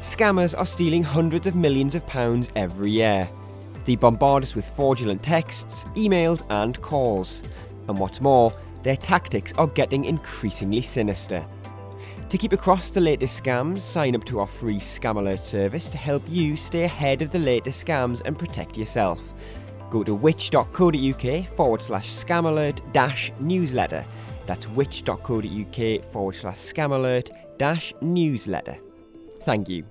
Scammers are stealing hundreds of millions of pounds every year. They bombard us with fraudulent texts, emails and calls. And what's more, their tactics are getting increasingly sinister. To keep across the latest scams, sign up to our free Scam Alert service to help you stay ahead of the latest scams and protect yourself. Go to which.co.uk/scam alert-newsletter. That's which.co.uk/scam alert-newsletter. Thank you.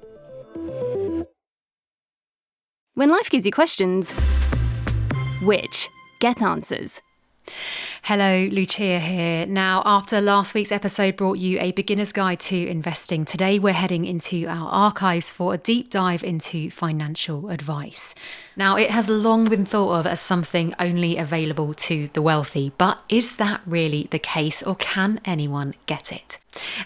When life gives you questions, which get answers. Hello, Lucia here. Now, after last week's episode brought you a beginner's guide to investing, today we're heading into our archives for a deep dive into financial advice. Now, it has long been thought of as something only available to the wealthy, but is that really the case, or can anyone get it?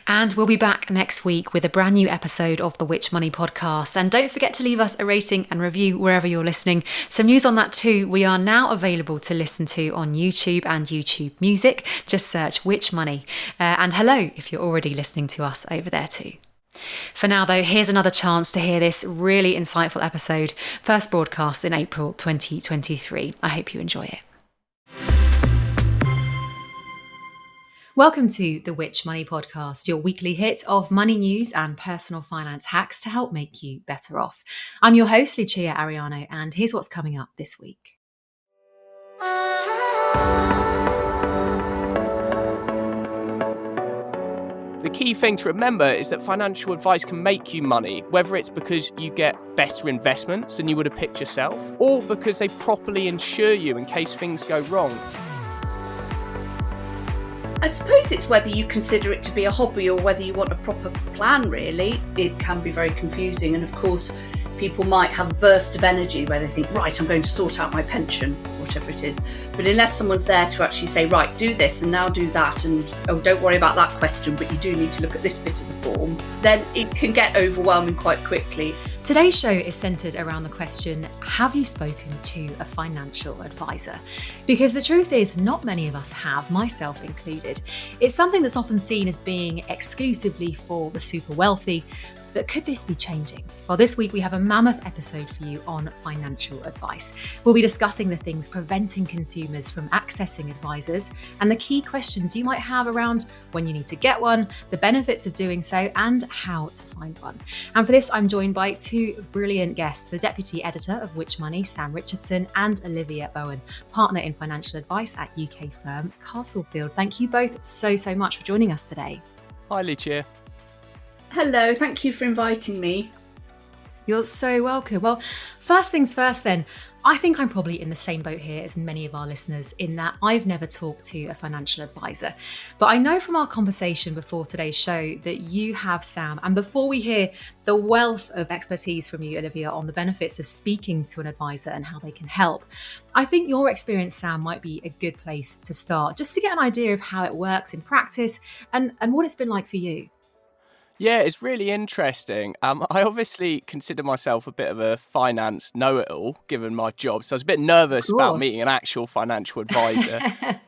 And we'll be back next week with a brand new episode of the Which Money podcast. And don't forget to leave us a rating and review wherever you're listening. Some news on that too. We are now available to listen to on YouTube and YouTube Music. Just search Which Money. And hello if you're already listening to us over there too. For now though, here's another chance to hear this really insightful episode, first broadcast in April 2023. I hope you enjoy it. Welcome to the Which Money podcast, your weekly hit of money news and personal finance hacks to help make you better off. I'm your host, Lucia Ariano, and here's what's coming up this week. The key thing to remember is that financial advice can make you money, whether it's because you get better investments than you would have picked yourself, or because they properly insure you in case things go wrong. I suppose it's whether you consider it to be a hobby or whether you want a proper plan, really. It can be very confusing. And of course, people might have a burst of energy where they think, right, I'm going to sort out my pension, whatever it is. But unless someone's there to actually say, right, do this and now do that, and oh, don't worry about that question, but you do need to look at this bit of the form, then it can get overwhelming quite quickly. Today's show is centred around the question, have you spoken to a financial advisor? Because the truth is, not many of us have, myself included. It's something that's often seen as being exclusively for the super wealthy. But could this be changing? Well, this week we have a mammoth episode for you on financial advice. We'll be discussing the things preventing consumers from accessing advisors and the key questions you might have around when you need to get one, the benefits of doing so, and how to find one. And for this, I'm joined by two brilliant guests, the Deputy Editor of Which Money, Sam Richardson, and Olivia Bowen, Partner in Financial Advice at UK firm Castlefield. Thank you both so much for joining us today. Hi, Lucia. Hello, thank you for inviting me. You're so welcome. Well, first things first then, I think I'm probably in the same boat here as many of our listeners in that I've never talked to a financial advisor. But I know from our conversation before today's show that you have, Sam, and before we hear the wealth of expertise from you, Olivia, on the benefits of speaking to an advisor and how they can help, I think your experience, Sam, might be a good place to start, just to get an idea of how it works in practice and what it's been like for you. Yeah, it's really interesting. I obviously consider myself a bit of a finance know-it-all, given my job. So I was a bit nervous about meeting an actual financial advisor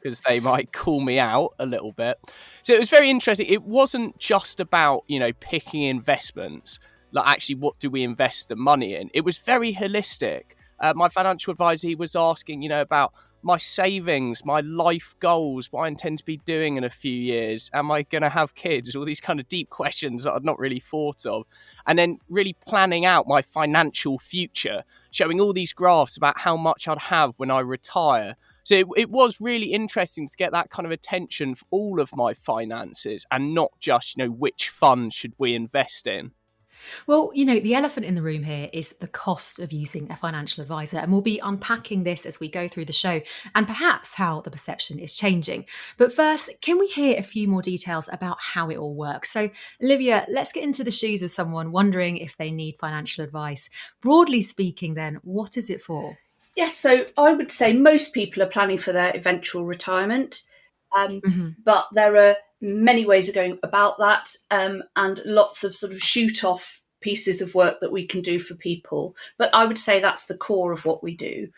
because they might call me out a little bit. So it was very interesting. It wasn't just about, picking investments, like actually what do we invest the money in? It was very holistic. My financial advisor, he was asking, about my savings, my life goals, what I intend to be doing in a few years. Am I going to have kids? All these kind of deep questions that I'd not really thought of. And then really planning out my financial future, showing all these graphs about how much I'd have when I retire. So it was really interesting to get that kind of attention for all of my finances and not just, which fund should we invest in. Well, the elephant in the room here is the cost of using a financial advisor, and we'll be unpacking this as we go through the show and perhaps how the perception is changing. But first, can we hear a few more details about how it all works? So, Olivia, let's get into the shoes of someone wondering if they need financial advice. Broadly speaking, then, what is it for? Yes, so I would say most people are planning for their eventual retirement, but there are many ways of going about that, and lots of sort of shoot-off pieces of work that we can do for people. But I would say that's the core of what we do.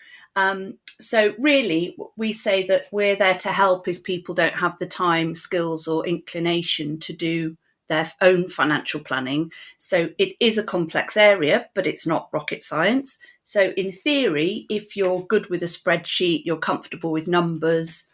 So really, we say that we're there to help if people don't have the time, skills or inclination to do their own financial planning. So it is a complex area, but it's not rocket science. So in theory, if you're good with a spreadsheet, you're comfortable with numbers,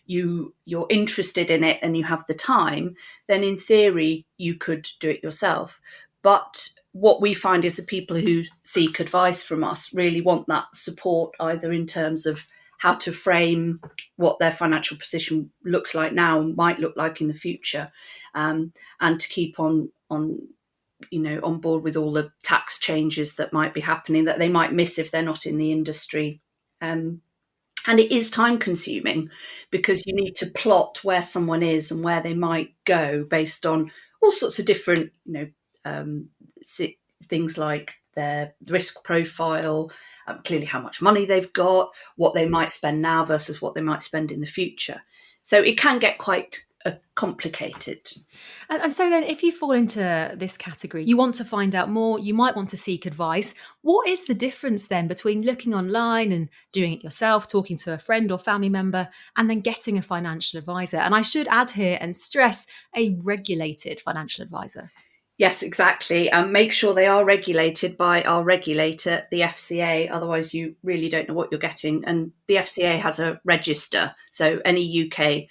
you're interested in it and you have the time, then in theory, you could do it yourself. But what we find is the people who seek advice from us really want that support, either in terms of how to frame what their financial position looks like now and might look like in the future, and to keep on board with all the tax changes that might be happening that they might miss if they're not in the industry. And it is time consuming because you need to plot where someone is and where they might go based on all sorts of different, things like their risk profile, clearly how much money they've got, what they might spend now versus what they might spend in the future. So it can get quite complicated. And so then if you fall into this category, you want to find out more, you might want to seek advice. What is the difference then between looking online and doing it yourself, talking to a friend or family member, and then getting a financial advisor? And I should add here and stress a regulated financial advisor. Yes, exactly. And make sure they are regulated by our regulator, the FCA. Otherwise, you really don't know what you're getting. And the FCA has a register. So any UK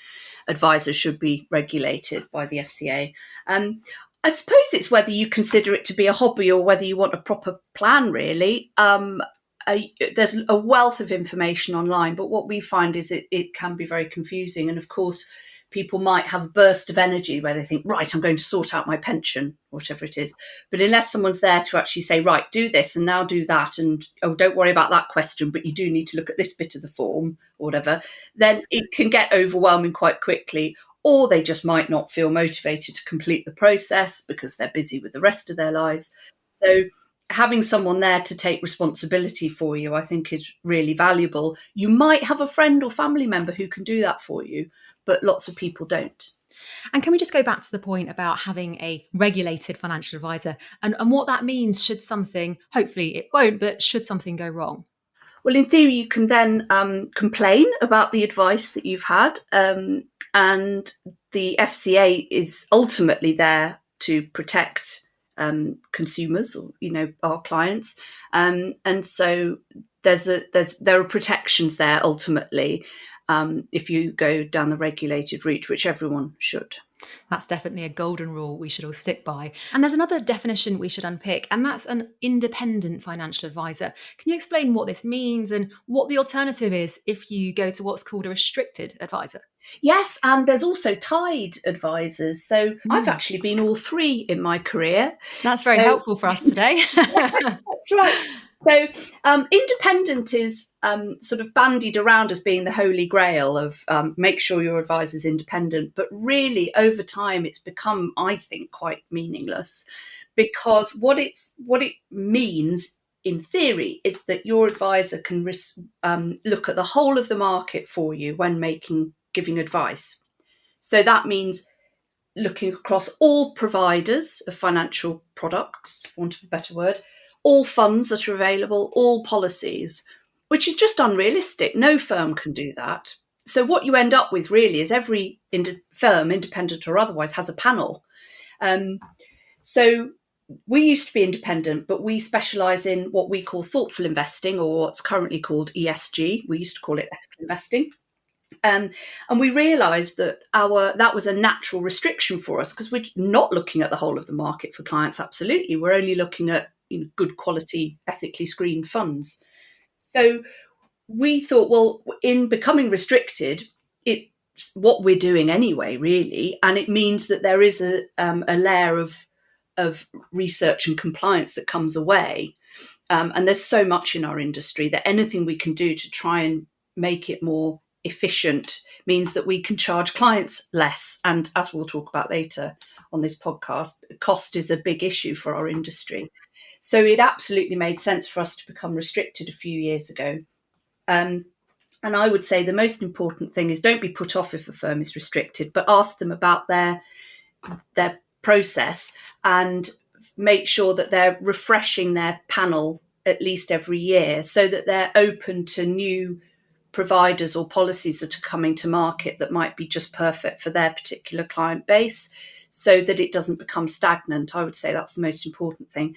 advisors should be regulated by the FCA. I suppose it's whether you consider it to be a hobby or whether you want a proper plan, really. There's a wealth of information online, but what we find is it can be very confusing. And of course, people might have a burst of energy where they think, right, I'm going to sort out my pension, whatever it is. But unless someone's there to actually say, right, do this and now do that, and oh, don't worry about that question, but you do need to look at this bit of the form or whatever, then it can get overwhelming quite quickly. Or they just might not feel motivated to complete the process because they're busy with the rest of their lives. So having someone there to take responsibility for you, I think, is really valuable. You might have a friend or family member who can do that for you, but lots of people don't. And can we just go back to the point about having a regulated financial advisor and what that means should something, hopefully it won't, but should something go wrong? Well, in theory, you can then complain about the advice that you've had. And the FCA is ultimately there to protect consumers, or our clients, and so there are protections there ultimately if you go down the regulated route, which everyone should. That's definitely a golden rule we should all stick by. And there's another definition we should unpick, and that's an independent financial advisor. Can you explain what this means and what the alternative is if you go to what's called a restricted advisor? Yes, and there's also tied advisors. So I've actually been all three in my career. That's very helpful for us today. That's right. So independent is sort of bandied around as being the holy grail of make sure your advisor's independent. But really, over time, it's become, I think, quite meaningless, because what it means in theory is that your advisor can look at the whole of the market for you when giving advice. So that means looking across all providers of financial products, for want of a better word, all funds that are available, all policies, which is just unrealistic. No firm can do that. So what you end up with really is every firm, independent or otherwise, has a panel. So we used to be independent, but we specialise in what we call thoughtful investing, or what's currently called ESG. We used to call it ethical investing. And we realised that that was a natural restriction for us, because we're not looking at the whole of the market for clients. Absolutely, we're only looking at good quality, ethically screened funds. So we thought, well, in becoming restricted, it's what we're doing anyway, really, and it means that there is a layer of research and compliance that comes away. And there's so much in our industry that anything we can do to try and make it more efficient means that we can charge clients less. And as we'll talk about later on this podcast, cost is a big issue for our industry. So it absolutely made sense for us to become restricted a few years ago. And I would say the most important thing is don't be put off if a firm is restricted, but ask them about their process and make sure that they're refreshing their panel at least every year so that they're open to new providers or policies that are coming to market that might be just perfect for their particular client base. so that it doesn't become stagnant. I would say that's the most important thing.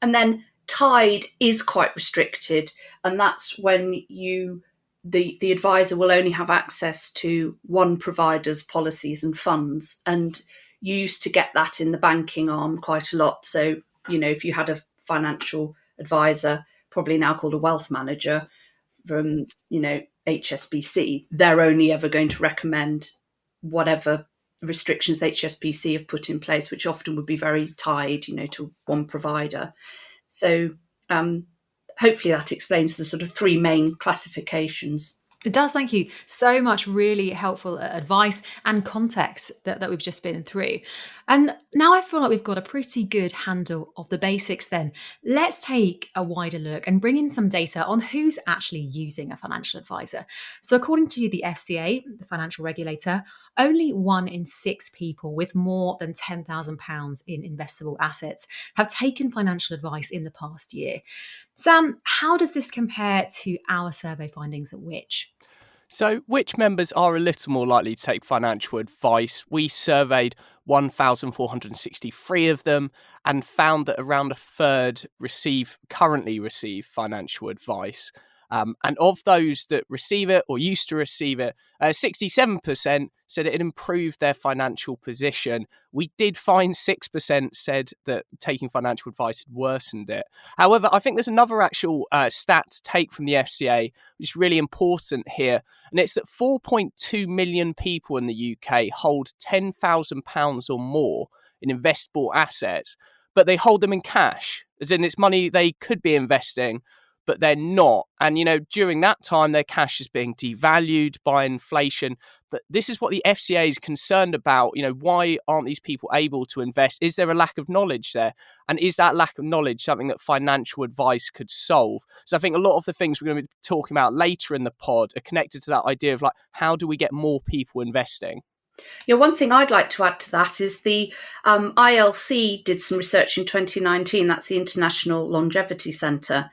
And then tied is quite restricted, and that's when the advisor will only have access to one provider's policies and funds. And you used to get that in the banking arm quite a lot. So, if you had a financial advisor, probably now called a wealth manager, from, HSBC, they're only ever going to recommend whatever restrictions HSBC have put in place, which often would be very tied, to one provider. So hopefully that explains the sort of three main classifications. It does. Thank you so much. Really helpful advice and context that we've just been through. And now I feel like we've got a pretty good handle of the basics then. Let's take a wider look and bring in some data on who's actually using a financial advisor. So according to the FCA, the financial regulator, only 1 in 6 people with more than £10,000 in investable assets have taken financial advice in the past year. Sam, how does this compare to our survey findings at Which? So, Which members are a little more likely to take financial advice? We surveyed 1,463 of them and found that around a third currently receive financial advice. And of those that receive it or used to receive it, 67% said it had improved their financial position. We did find 6% said that taking financial advice had worsened it. However, I think there's another actual stat to take from the FCA, which is really important here. And it's that 4.2 million people in the UK hold £10,000 or more in investable assets, but they hold them in cash, as in it's money they could be investing, but they're not. And, during that time, their cash is being devalued by inflation. But this is what the FCA is concerned about. Why aren't these people able to invest? Is there a lack of knowledge there? And is that lack of knowledge something that financial advice could solve? So I think a lot of the things we're going to be talking about later in the pod are connected to that idea of how do we get more people investing? Yeah, one thing I'd like to add to that is the ILC did some research in 2019. That's the International Longevity Centre.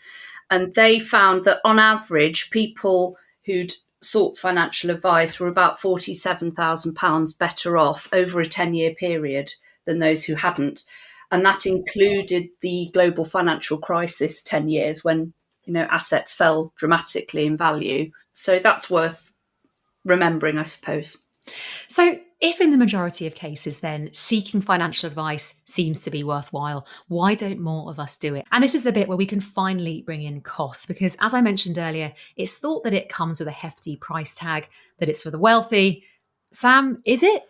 And they found that on average, people who'd sought financial advice were about £47,000 better off over a 10-year period than those who hadn't. And that included the global financial crisis 10 years when, assets fell dramatically in value. So that's worth remembering, I suppose. So if in the majority of cases then seeking financial advice seems to be worthwhile, why don't more of us do it? And this is the bit where we can finally bring in costs, because as I mentioned earlier, it's thought that it comes with a hefty price tag, that it's for the wealthy. Sam, is it?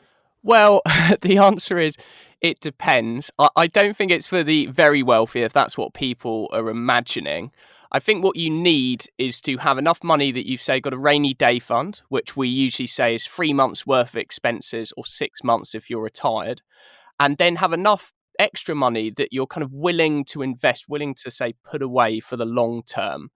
Well, the answer is it depends. I don't think it's for the very wealthy, if that's what people are imagining. I think what you need is to have enough money that you've, say, got a rainy day fund, which we usually say is 3 months worth of expenses or 6 months if you're retired, and then have enough extra money that you're kind of willing to invest, willing to, say, put away for the long term.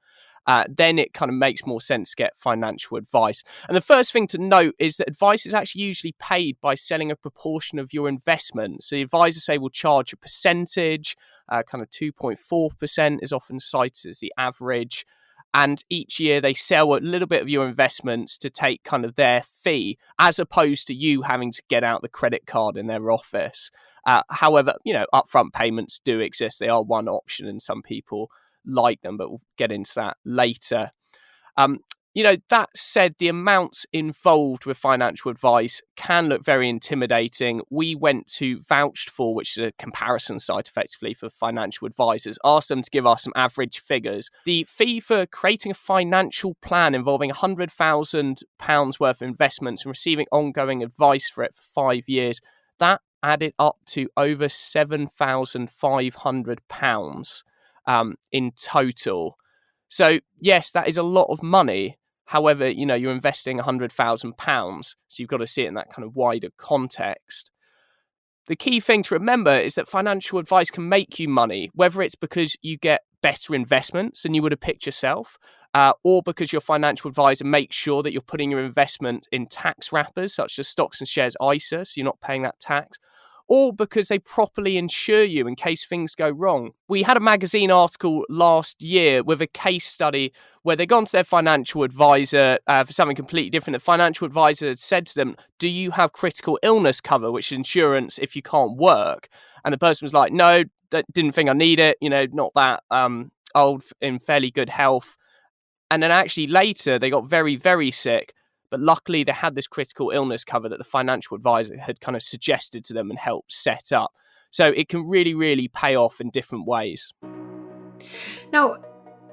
Then it kind of makes more sense to get financial advice. And the first thing to note is that advice is actually usually paid by selling a proportion of your investment. So the advisor, say, will charge a percentage, kind of 2.4% is often cited as the average. And each year they sell a little bit of your investments to take kind of their fee, as opposed to you having to get out the credit card in their office. However, upfront payments do exist. They are one option, and some people like them, but we'll get into that later. That said, the amounts involved with financial advice can look very intimidating. We went to Vouched For, which is a comparison site effectively for financial advisors, asked them to give us some average figures. The fee for creating a financial plan involving £100,000 worth of investments and receiving ongoing advice for it for 5 years, that added up to over £7,500 in total. So yes, that is a lot of money. However, you're investing £100,000, so you've got to see it in that kind of wider context. The key thing to remember is that financial advice can make you money, whether it's because you get better investments than you would have picked yourself, or because your financial advisor makes sure that you're putting your investment in tax wrappers, such as stocks and shares ISA, so you're not paying that tax, or because they properly insure you in case things go wrong. We had a magazine article last year with a case study where they'd gone to their financial advisor for something completely different. The financial advisor had said to them, do you have critical illness cover, which is insurance if you can't work? And the person was like, no, didn't think I need it, not that old, in fairly good health. And then actually later they got very, very sick. But luckily they had this critical illness cover that the financial advisor had kind of suggested to them and helped set up. So it can really, really pay off in different ways. Now,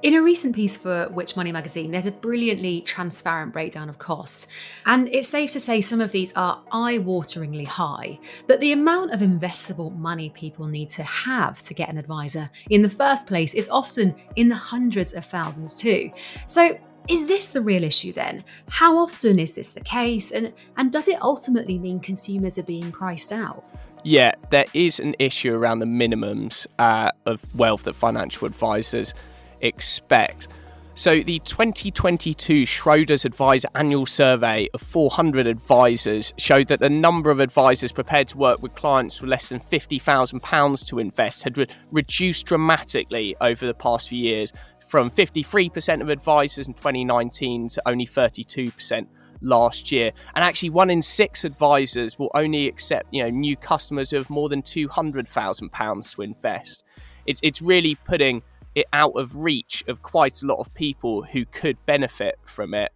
in a recent piece for Which Money magazine, there's a brilliantly transparent breakdown of costs. And it's safe to say some of these are eye-wateringly high. But the amount of investable money people need to have to get an advisor in the first place is often in the hundreds of thousands too. So is this the real issue then? How often is this the case? And does it ultimately mean consumers are being priced out? Yeah, there is an issue around the minimums of wealth that financial advisors expect. So the 2022 Schroders Advisor Annual Survey of 400 advisors showed that the number of advisors prepared to work with clients with less than £50,000 to invest had reduced dramatically over the past few years, from 53% of advisors in 2019 to only 32% last year. And actually 1 in 6 advisors will only accept new customers who have more than £200,000 to invest. It's really putting it out of reach of quite a lot of people who could benefit from it.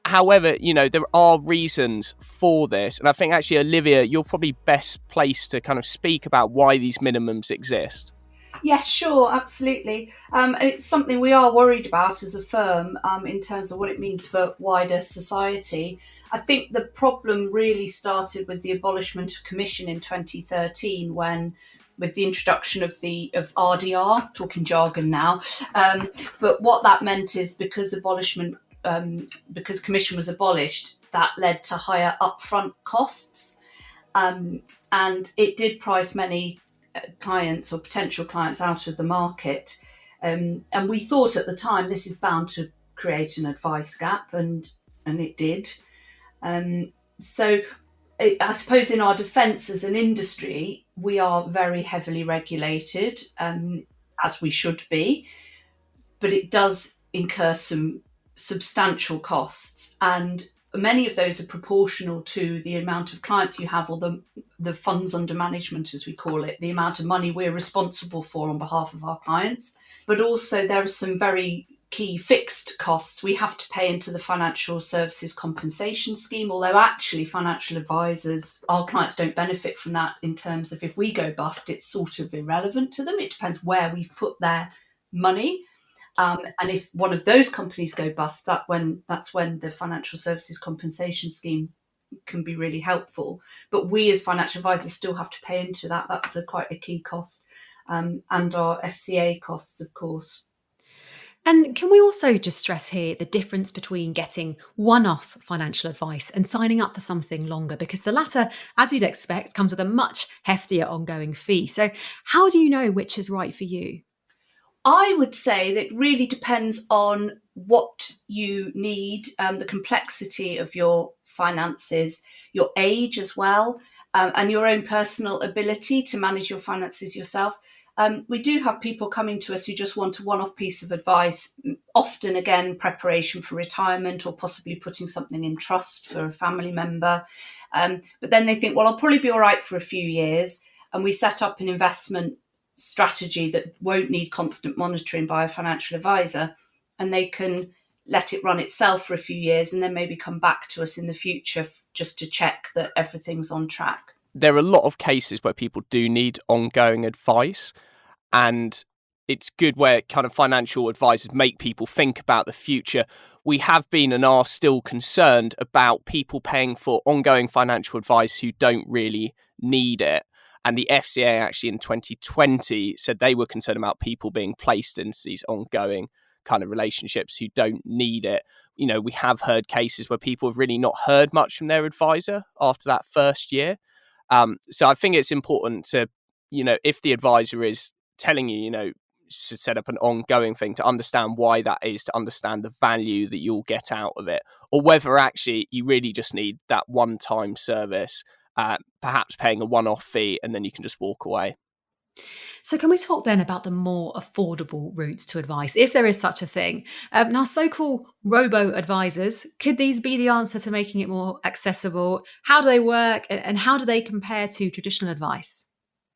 However, there are reasons for this. And I think actually, Olivia, you're probably best placed to kind of speak about why these minimums exist. Yes, sure, absolutely. And it's something we are worried about as a firm in terms of what it means for wider society. I think the problem really started with the abolishment of commission in 2013 when, with the introduction of RDR, talking jargon now. But what that meant is because commission was abolished, that led to higher upfront costs. And it did price many clients or potential clients out of the market. And we thought at the time this is bound to create an advice gap, and it did. So I suppose in our defence as an industry, we are very heavily regulated, as we should be, but it does incur some substantial costs, and many of those are proportional to the amount of clients you have, or the funds under management, as we call it, the amount of money we're responsible for on behalf of our clients. But also there are some very key fixed costs we have to pay into the Financial Services Compensation Scheme, although actually financial advisors, our clients don't benefit from that in terms of if we go bust, it's sort of irrelevant to them. It depends where we've put their money. And if one of those companies go bust, that's when the Financial Services Compensation Scheme can be really helpful. But we as financial advisors still have to pay into that. That's quite a key cost. And our FCA costs, of course. And can we also just stress here the difference between getting one-off financial advice and signing up for something longer? Because the latter, as you'd expect, comes with a much heftier ongoing fee. So how do you know which is right for you? I would say that it really depends on what you need, the complexity of your finances, your age as well, and your own personal ability to manage your finances yourself. We do have people coming to us who just want a one-off piece of advice, often, again, preparation for retirement or possibly putting something in trust for a family member. But then they think, well, I'll probably be all right for a few years. And we set up an investment strategy that won't need constant monitoring by a financial advisor, and they can let it run itself for a few years and then maybe come back to us in the future just to check that everything's on track. There are a lot of cases where people do need ongoing advice, and it's good where kind of financial advisors make people think about the future. We have been and are still concerned about people paying for ongoing financial advice who don't really need it. And the FCA actually in 2020 said they were concerned about people being placed into these ongoing kind of relationships who don't need it. We have heard cases where people have really not heard much from their advisor after that first year. So I think it's important to, if the advisor is telling you, to set up an ongoing thing, to understand why that is, to understand the value that you'll get out of it, or whether actually you really just need that one-time service perhaps paying a one-off fee, and then you can just walk away. So can we talk then about the more affordable routes to advice, if there is such a thing? Now, so-called robo-advisors, could these be the answer to making it more accessible? How do they work, and how do they compare to traditional advice?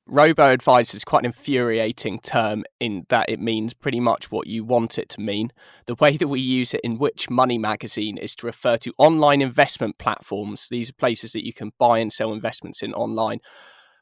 Robo-advisor is quite an infuriating term in that it means pretty much what you want it to mean. The way that we use it in Which Money magazine is to refer to online investment platforms. These are places that you can buy and sell investments in online,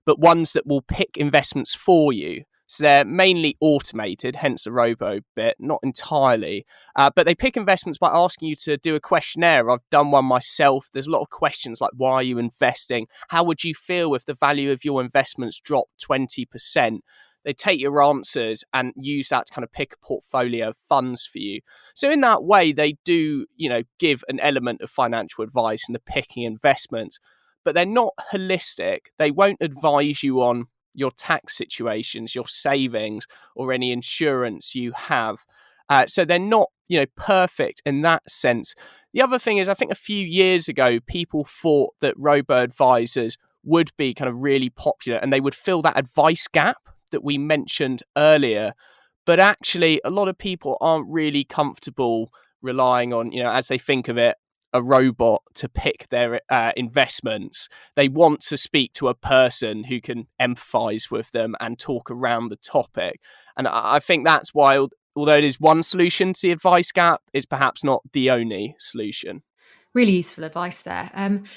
but ones that will pick investments for you. So they're mainly automated, hence the robo bit, not entirely. But they pick investments by asking you to do a questionnaire. I've done one myself. There's a lot of questions like, why are you investing? How would you feel if the value of your investments dropped 20%? They take your answers and use that to kind of pick a portfolio of funds for you. So in that way, they do, give an element of financial advice in the picking investments, but they're not holistic. They won't advise you on your tax situations, your savings, or any insurance you have. So they're not, perfect in that sense. The other thing is, I think a few years ago, people thought that robo-advisors would be kind of really popular and they would fill that advice gap that we mentioned earlier. But actually, a lot of people aren't really comfortable relying on, as they think of it, a robot to pick their investments. They want to speak to a person who can empathize with them and talk around the topic. And I think that's why, although it is one solution to the advice gap, it's perhaps not the only solution. Really useful advice there. And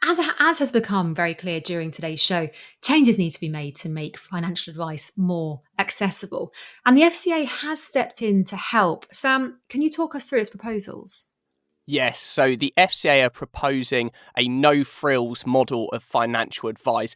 as has become very clear during today's show, changes need to be made to make financial advice more accessible. And the FCA has stepped in to help. Sam, can you talk us through its proposals? Yes, so the FCA are proposing a no-frills model of financial advice.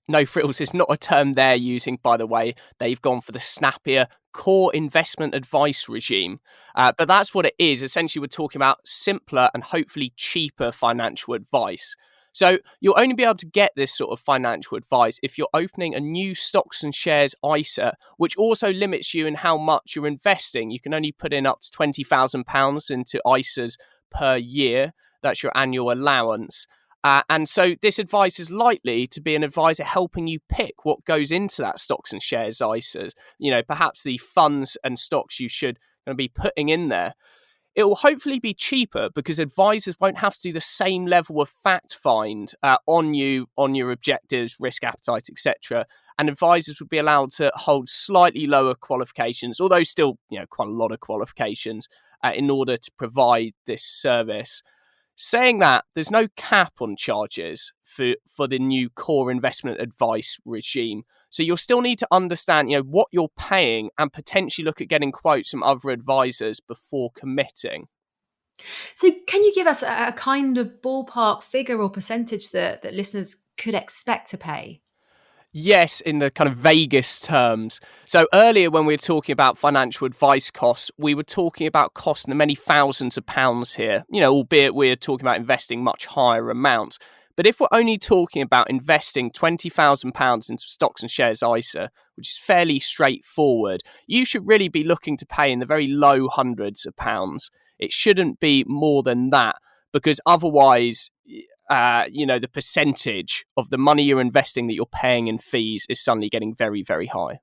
No-frills is not a term they're using, by the way. They've gone for the snappier core investment advice regime. But that's what it is. Essentially, we're talking about simpler and hopefully cheaper financial advice. So you'll only be able to get this sort of financial advice if you're opening a new stocks and shares ISA, which also limits you in how much you're investing. You can only put in up to £20,000 into ISAs per year. That's your annual allowance. And so this advice is likely to be an advisor helping you pick what goes into that stocks and shares ISAs, perhaps the funds and stocks you should be putting in there. It will hopefully be cheaper because advisors won't have to do the same level of fact find on you, on your objectives, risk appetite, etc. And advisors would be allowed to hold slightly lower qualifications, although still, quite a lot of qualifications in order to provide this service. Saying that, there's no cap on charges for the new core investment advice regime. So you'll still need to understand, what you're paying and potentially look at getting quotes from other advisors before committing. So can you give us a kind of ballpark figure or percentage that listeners could expect to pay? Yes, in the kind of vaguest terms. So earlier when we were talking about financial advice costs, we were talking about costs in the many thousands of pounds here, albeit we're talking about investing much higher amounts. But if we're only talking about investing £20,000 into stocks and shares ISA, which is fairly straightforward, you should really be looking to pay in the very low hundreds of pounds. It shouldn't be more than that, because otherwise, the percentage of the money you're investing that you're paying in fees is suddenly getting very, very high.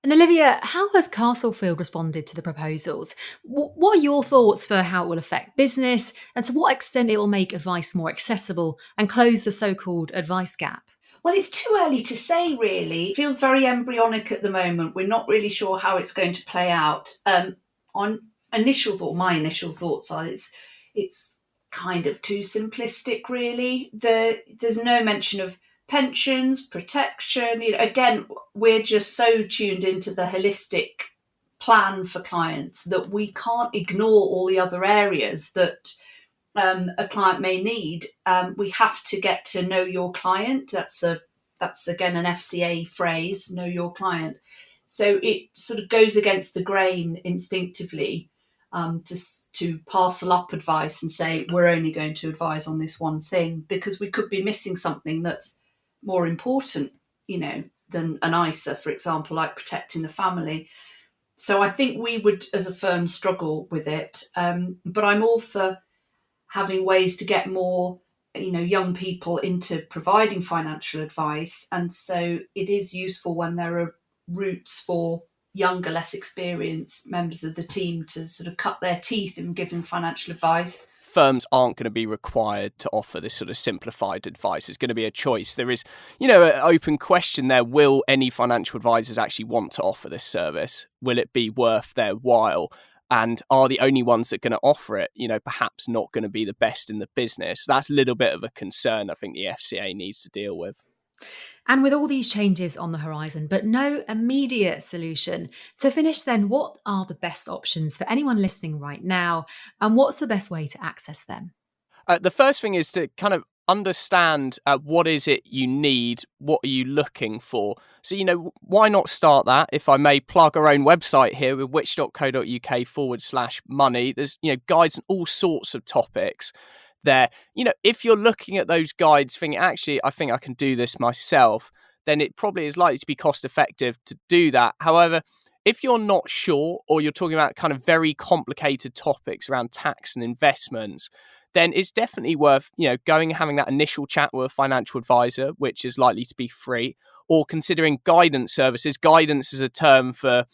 And Olivia, how has Castlefield responded to the proposals? What are your thoughts for how it will affect business, and to what extent it will make advice more accessible and close the so-called advice gap? Well, it's too early to say, really. It feels very embryonic at the moment. We're not really sure how it's going to play out. My initial thoughts are it's kind of too simplistic, really. There's no mention of pensions, protection. Again, we're just so tuned into the holistic plan for clients that we can't ignore all the other areas that a client may need. We have to get to know your client. That's again an FCA phrase, know your client. So it sort of goes against the grain instinctively to parcel up advice and say we're only going to advise on this one thing, because we could be missing something that's more important, than an ISA, for example, like protecting the family. So I think we would, as a firm, struggle with it. But I'm all for having ways to get more young people into providing financial advice. And so it is useful when there are routes for younger, less experienced members of the team to sort of cut their teeth in giving financial advice. Firms aren't going to be required to offer this sort of simplified advice. It's going to be a choice. There is, an open question there. Will any financial advisors actually want to offer this service? Will it be worth their while? And are the only ones that are going to offer it, perhaps not going to be the best in the business? That's a little bit of a concern I think the FCA needs to deal with. And with all these changes on the horizon, but no immediate solution, to finish then, what are the best options for anyone listening right now? And what's the best way to access them? The first thing is to kind of understand what is it you need, what are you looking for. So, why not start that? If I may plug our own website here with which.co.uk/money, there's, guides on all sorts of topics there. If you're looking at those guides thinking, actually, I think I can do this myself, then it probably is likely to be cost effective to do that. However, if you're not sure, or you're talking about kind of very complicated topics around tax and investments, then it's definitely worth, going and having that initial chat with a financial advisor, which is likely to be free, or considering guidance services. Guidance is a term for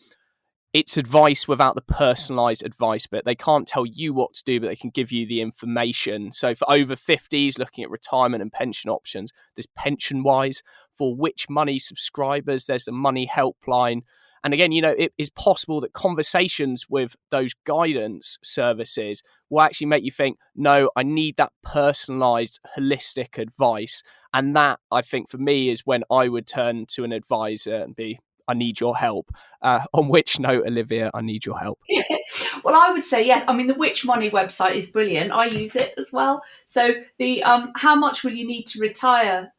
it's advice without the personalised advice, but they can't tell you what to do, but they can give you the information. So for over 50s, looking at retirement and pension options, there's PensionWise. For Which Money subscribers, there's the Money Helpline. And again, it is possible that conversations with those guidance services will actually make you think, no, I need that personalised, holistic advice. And that, I think, for me, is when I would turn to an advisor and be, I need your help. On which note, Olivia, I need your help. Well, I would say, yes. I mean, the Which Money website is brilliant. I use it as well. So the how much will you need to retire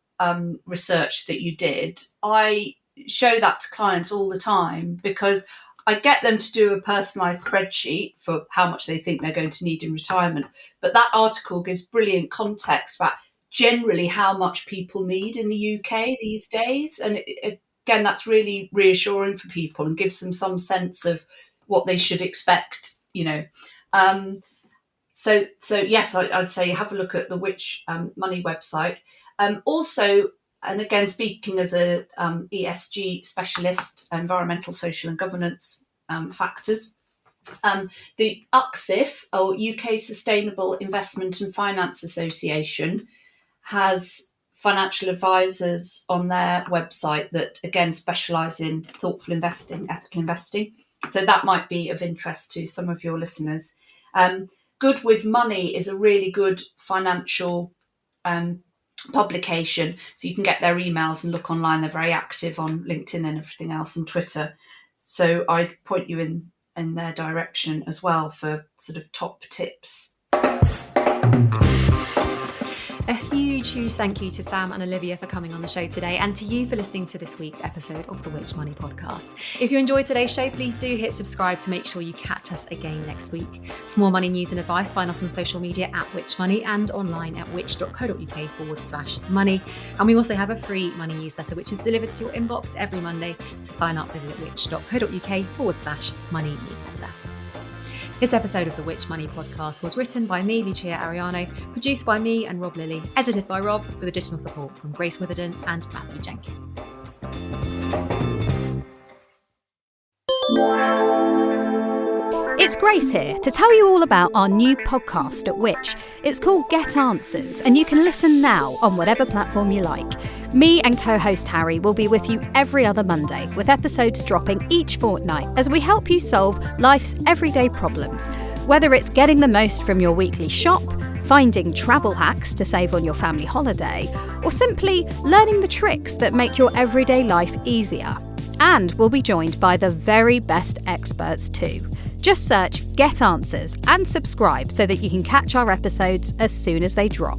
research that you did, I show that to clients all the time, because I get them to do a personalised spreadsheet for how much they think they're going to need in retirement. But that article gives brilliant context about generally how much people need in the UK these days. And again, that's really reassuring for people and gives them some sense of what they should expect, So yes, I'd say have a look at the Which Money website. Also, and again, speaking as a ESG specialist, environmental, social and governance factors, the UCSIF, or UK Sustainable Investment and Finance Association, has financial advisors on their website that, again, specialise in thoughtful investing, ethical investing. So that might be of interest to some of your listeners. Good with Money is a really good financial publication. So you can get their emails and look online. They're very active on LinkedIn and everything else, and Twitter. So I'd point you in their direction as well for sort of top tips. A huge thank you to Sam and Olivia for coming on the show today, and to you for listening to this week's episode of the Which Money podcast. If you enjoyed today's show, please do hit subscribe to make sure you catch us again next week. For more money news and advice, find us on social media at Which Money and online at which.co.uk/money. And we also have a free money newsletter, which is delivered to your inbox every Monday. To sign up, visit which.co.uk/money newsletter. This episode of the Which Money podcast was written by me, Lucia Ariano, produced by me and Rob Lilly, edited by Rob, with additional support from Grace Witherden and Matthew Jenkins. It's Grace here to tell you all about our new podcast at Which. It's called Get Answers, and you can listen now on whatever platform you like. Me and co-host Harry will be with you every other Monday, with episodes dropping each fortnight as we help you solve life's everyday problems. Whether it's getting the most from your weekly shop, finding travel hacks to save on your family holiday, or simply learning the tricks that make your everyday life easier. And we'll be joined by the very best experts too. Just search Get Answers and subscribe so that you can catch our episodes as soon as they drop.